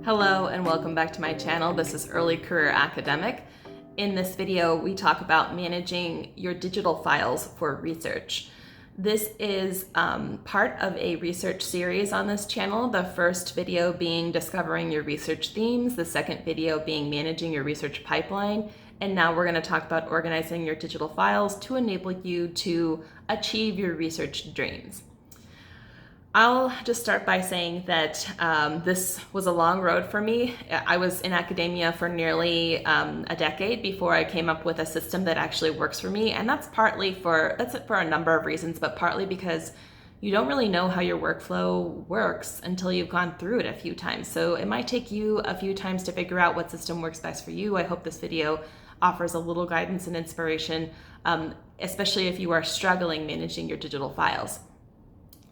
Hello and welcome back to my channel. This is Early Career Academic. In this video, we talk about managing your digital files for research. This is part of a research series on this channel. The first video being discovering your research themes, the second video being managing your research pipeline, and now we're going to talk about organizing your digital files to enable you to achieve your research dreams. I'll just start by saying that this was a long road for me. I was in academia for nearly a decade before I came up with a system that actually works for me, and that's for a number of reasons, but partly because you don't really know how your workflow works until you've gone through it a few times. So it might take you a few times to figure out what system works best for you. I hope this video offers a little guidance and inspiration, especially if you are struggling managing your digital files.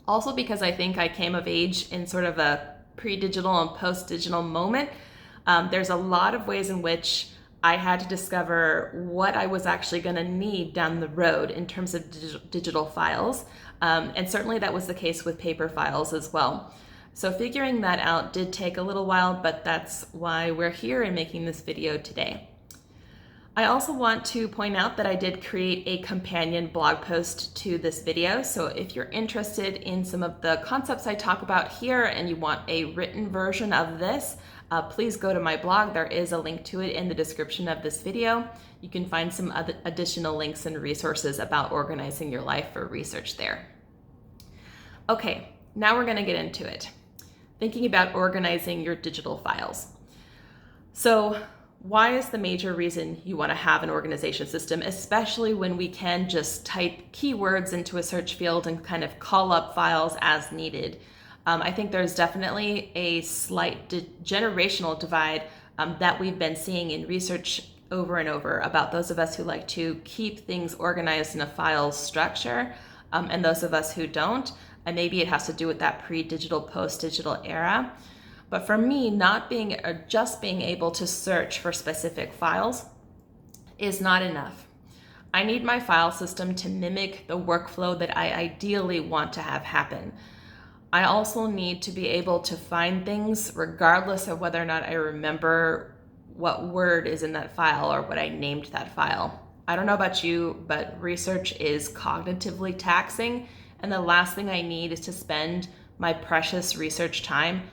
Also because I think I came of age in sort of a pre-digital and post-digital moment. There's a lot of ways in which I had to discover what I was actually going to need down the road in terms of digital files. And certainly that was the case with paper files as well. So figuring that out did take a little while, but that's why we're here and making this video today. I also want to point out that I did create a companion blog post to this video. So if you're interested in some of the concepts I talk about here and you want a written version of this, please go to my blog. There is a link to it in the description of this video. You can find some other additional links and resources about organizing your life for research there. Okay, now we're going to get into it. Thinking about organizing your digital files. So why is the major reason you want to have an organization system, especially when we can just type keywords into a search field and kind of call up files as needed? I think there's definitely a slight generational divide that we've been seeing in research over and over about those of us who like to keep things organized in a file structure and those of us who don't. And maybe it has to do with that pre-digital, post-digital era. But for me, just being able to search for specific files is not enough. I need my file system to mimic the workflow that I ideally want to have happen. I also need to be able to find things regardless of whether or not I remember what word is in that file or what I named that file. I don't know about you, but research is cognitively taxing, and the last thing I need is to spend my precious research time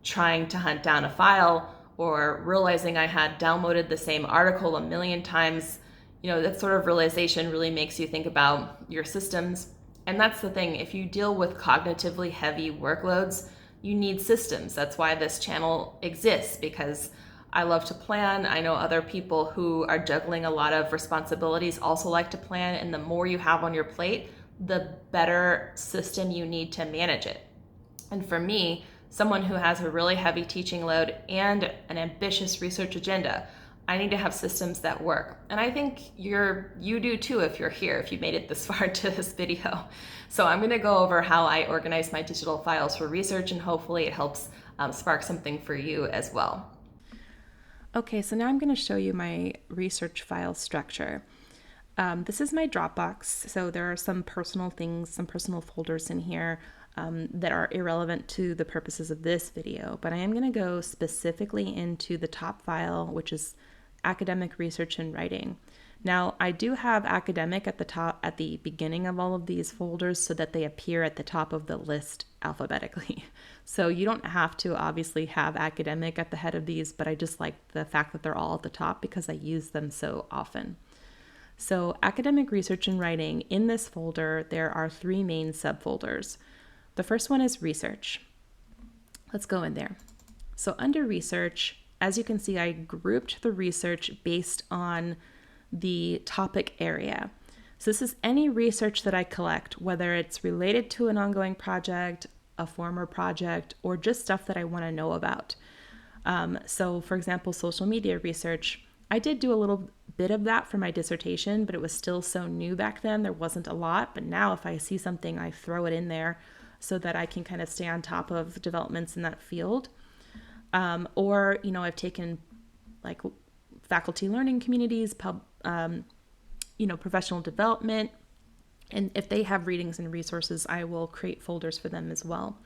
trying to hunt down a file or realizing I had downloaded the same article a million times. You know, that sort of realization really makes you think about your systems. And that's the thing, if you deal with cognitively heavy workloads, you need systems. That's why this channel exists, because I love to plan. I know other people who are juggling a lot of responsibilities also like to plan, and the more you have on your plate, the better system you need to manage it. And for me, someone who has a really heavy teaching load and an ambitious research agenda, I need to have systems that work. And I think you do too if you're here, if you made it this far to this video. So I'm gonna go over how I organize my digital files for research, and hopefully it helps spark something for you as well. Okay, so now I'm gonna show you my research file structure. This is my Dropbox. So there are some personal things, some personal folders in here that are irrelevant to the purposes of this video, but I am going to go specifically into the top file, which is academic research and writing. Now, I do have academic at the top, at the beginning of all of these folders, so that they appear at the top of the list alphabetically. So you don't have to obviously have academic at the head of these, but I just like the fact that they're all at the top because I use them so often. So academic research and writing, in this folder, there are three main subfolders. The first one is research. Let's go in there. So under research, as you can see, I grouped the research based on the topic area. So this is any research that I collect, whether it's related to an ongoing project, a former project, or just stuff that I want to know about. So for example, social media research, I did do a little bit of that for my dissertation, but it was still so new back then. There wasn't a lot, but now if I see something, I throw it in there so that I can kind of stay on top of developments in that field. Or, you know, I've taken like faculty learning communities, professional development, and if they have readings and resources, I will create folders for them as well.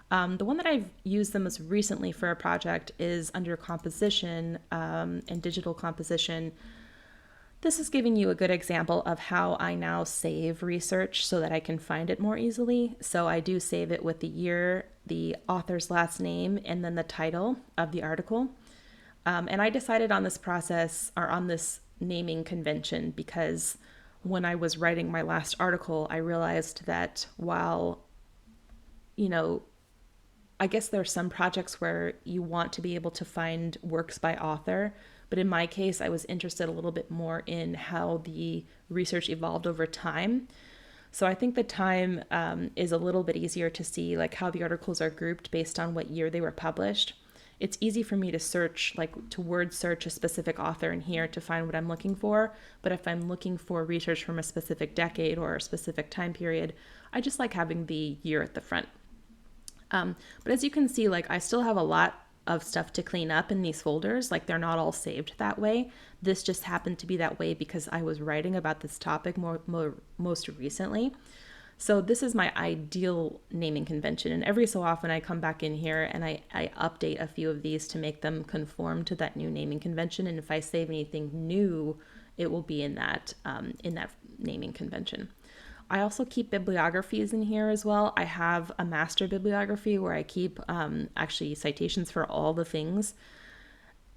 The one that I've used the most recently for a project is under composition and digital composition. This is giving you a good example of how I now save research so that I can find it more easily. So I do save it with the year, the author's last name, and then the title of the article. And I decided on this process, or on this naming convention, because when I was writing my last article, I realized that while, I guess there are some projects where you want to be able to find works by author, but in my case, I was interested a little bit more in how the research evolved over time. So I think the time is a little bit easier to see, like how the articles are grouped based on what year they were published. It's easy for me to search, like to word search a specific author in here to find what I'm looking for. But if I'm looking for research from a specific decade or a specific time period, I just like having the year at the front. But as you can see, like I still have a lot of stuff to clean up in these folders. Like they're not all saved that way. This just happened to be that way because I was writing about this topic most recently. So this is my ideal naming convention. And every so often I come back in here and I update a few of these to make them conform to that new naming convention. And if I save anything new, it will be in that naming convention. I also keep bibliographies in here as well. I have a master bibliography where I keep actually citations for all the things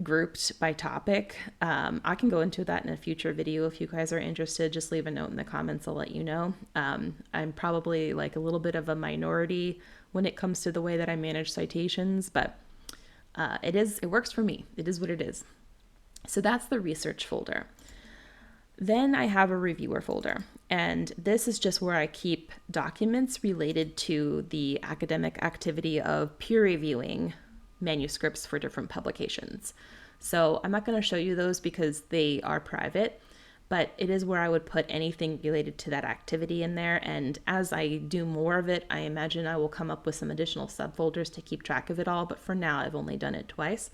grouped by topic. I can go into that in a future video if you guys are interested. Just leave a note in the comments, I'll let you know. I'm probably like a little bit of a minority when it comes to the way that I manage citations, but it works for me. It is what it is. So that's the research folder. Then I have a reviewer folder, and this is just where I keep documents related to the academic activity of peer reviewing manuscripts for different publications. So I'm not going to show you those because they are private, but it is where I would put anything related to that activity in there. And as I do more of it, I imagine I will come up with some additional subfolders to keep track of it all. But for now, I've only done it twice.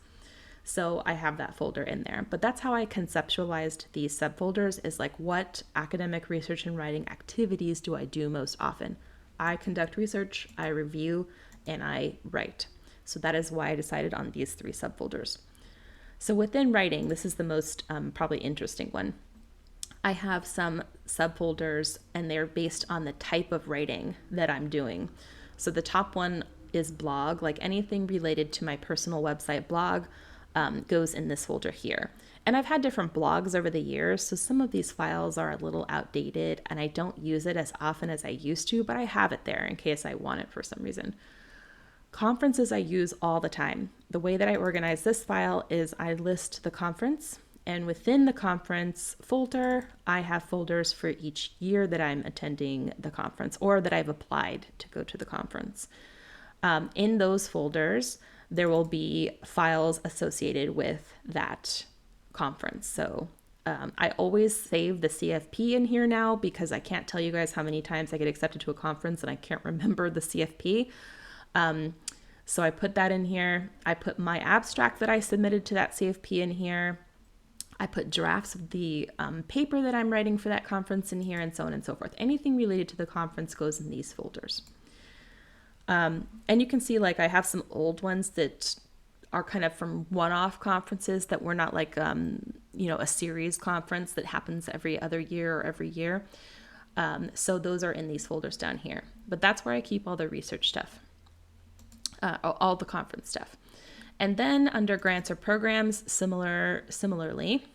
So I have that folder in there. But that's how I conceptualized these subfolders, is like, what academic research and writing activities do I do most often? I conduct research, I review, and I write. So that is why I decided on these three subfolders. So within writing, this is the most probably interesting one. I have some subfolders, and they're based on the type of writing that I'm doing. So the top one is blog, like anything related to my personal website blog goes in this folder here. And I've had different blogs over the years, so some of these files are a little outdated and I don't use it as often as I used to, but I have it there in case I want it for some reason. Conferences I use all the time. The way that I organize this file is I list the conference, and within the conference folder, I have folders for each year that I'm attending the conference or that I've applied to go to the conference. In those folders, there will be files associated with that conference. So I always save the CFP in here now because I can't tell you guys how many times I get accepted to a conference and I can't remember the CFP. So I put that in here. I put my abstract that I submitted to that CFP in here. I put drafts of the paper that I'm writing for that conference in here, and so on and so forth. Anything related to the conference goes in these folders. And you can see, like, I have some old ones that are kind of from one-off conferences that were not like, a series conference that happens every other year or every year. So those are in these folders down here. But that's where I keep all the research stuff, all the conference stuff. And then under grants or programs, similarly,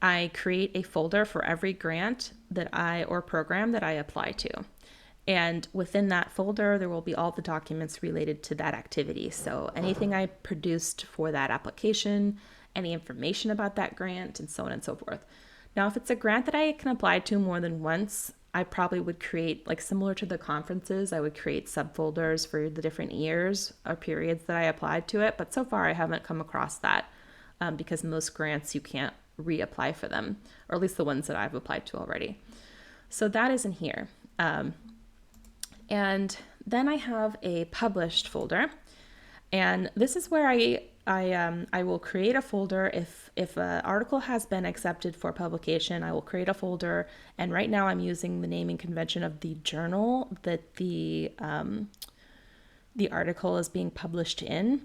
I create a folder for every grant or program that I apply to. And within that folder, there will be all the documents related to that activity. So anything I produced for that application, any information about that grant, and so on and so forth. Now, if it's a grant that I can apply to more than once, I probably would create, like similar to the conferences, I would create subfolders for the different years or periods that I applied to it. But so far, I haven't come across that because most grants, you can't reapply for them, or at least the ones that I've applied to already. So that is in here. And then I have a published folder, and this is where I will create a folder. If an article has been accepted for publication, I will create a folder. And right now I'm using the naming convention of the journal that the the article is being published in,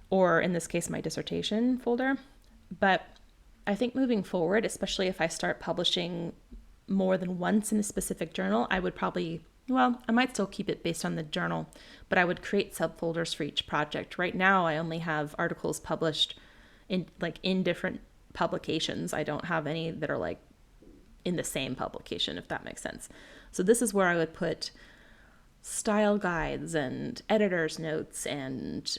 or in this case, my dissertation folder. But I think moving forward, especially if I start publishing more than once in a specific journal, I would probably, well, I might still keep it based on the journal, but I would create subfolders for each project. Right now, I only have articles published in different publications. I don't have any that are like in the same publication, if that makes sense. So this is where I would put style guides and editor's notes and,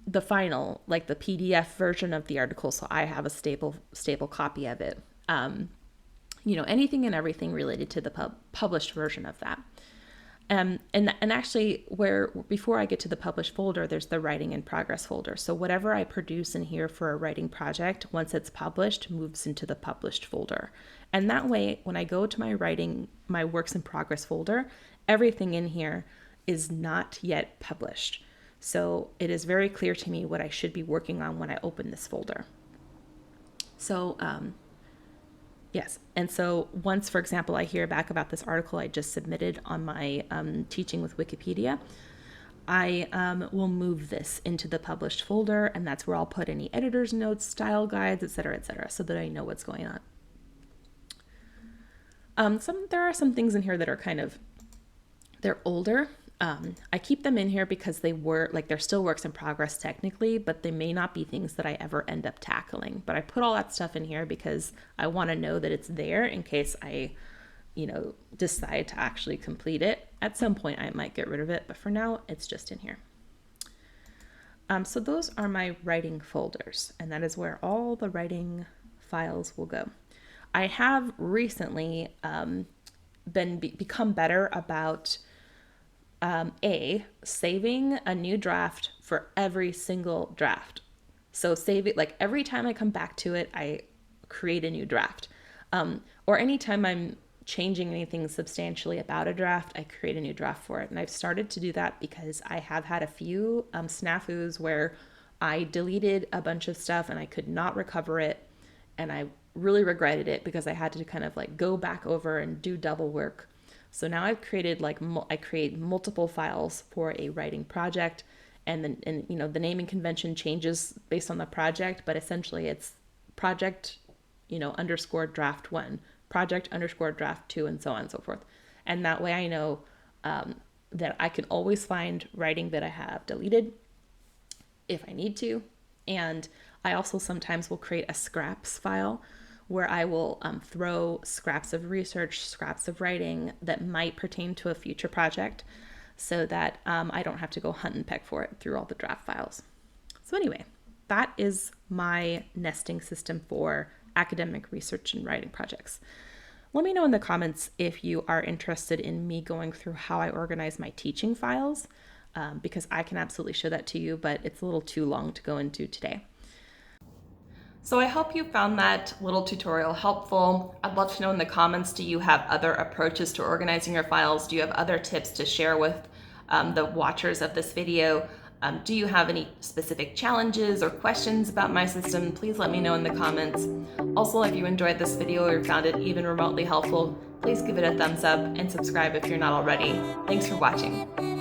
the final, like the PDF version of the article. So I have a stable copy of it. Anything and everything related to the published version of that. And actually, before I get to the published folder, there's the writing in progress folder. So whatever I produce in here for a writing project, once it's published, moves into the published folder. And that way, when I go to my works in progress folder, everything in here is not yet published. So it is very clear to me what I should be working on when I open this folder. So, yes. And so once, for example, I hear back about this article I just submitted on my Teaching with Wikipedia, I will move this into the published folder, and that's where I'll put any editor's notes, style guides, et cetera, so that I know what's going on. There are some things in here that are they're older. I keep them in here because they're still works in progress technically, but they may not be things that I ever end up tackling. But I put all that stuff in here because I want to know that it's there in case I, decide to actually complete it. At some point I might get rid of it, but for now it's just in here. So those are my writing folders, and that is where all the writing files will go. I have recently become better about saving a new draft for every single draft. So save it, like every time I come back to it, I create a new draft. Or anytime I'm changing anything substantially about a draft, I create a new draft for it. And I've started to do that because I have had a few snafus where I deleted a bunch of stuff and I could not recover it. And I really regretted it because I had to kind of like go back over and do double work. So now I've created I create multiple files for a writing project, and then the naming convention changes based on the project, but essentially it's project _ draft 1, project _ draft 2, and so on and so forth. And that way I know that I can always find writing that I have deleted if I need to. And I also sometimes will create a scraps file where I will throw scraps of research, scraps of writing that might pertain to a future project, so that I don't have to go hunt and peck for it through all the draft files. So anyway, that is my nesting system for academic research and writing projects. Let me know in the comments if you are interested in me going through how I organize my teaching files, because I can absolutely show that to you, but it's a little too long to go into today. So I hope you found that little tutorial helpful. I'd love to know in the comments, do you have other approaches to organizing your files? Do you have other tips to share with the watchers of this video? Do you have any specific challenges or questions about my system? Please let me know in the comments. Also, if you enjoyed this video or found it even remotely helpful, please give it a thumbs up and subscribe if you're not already. Thanks for watching.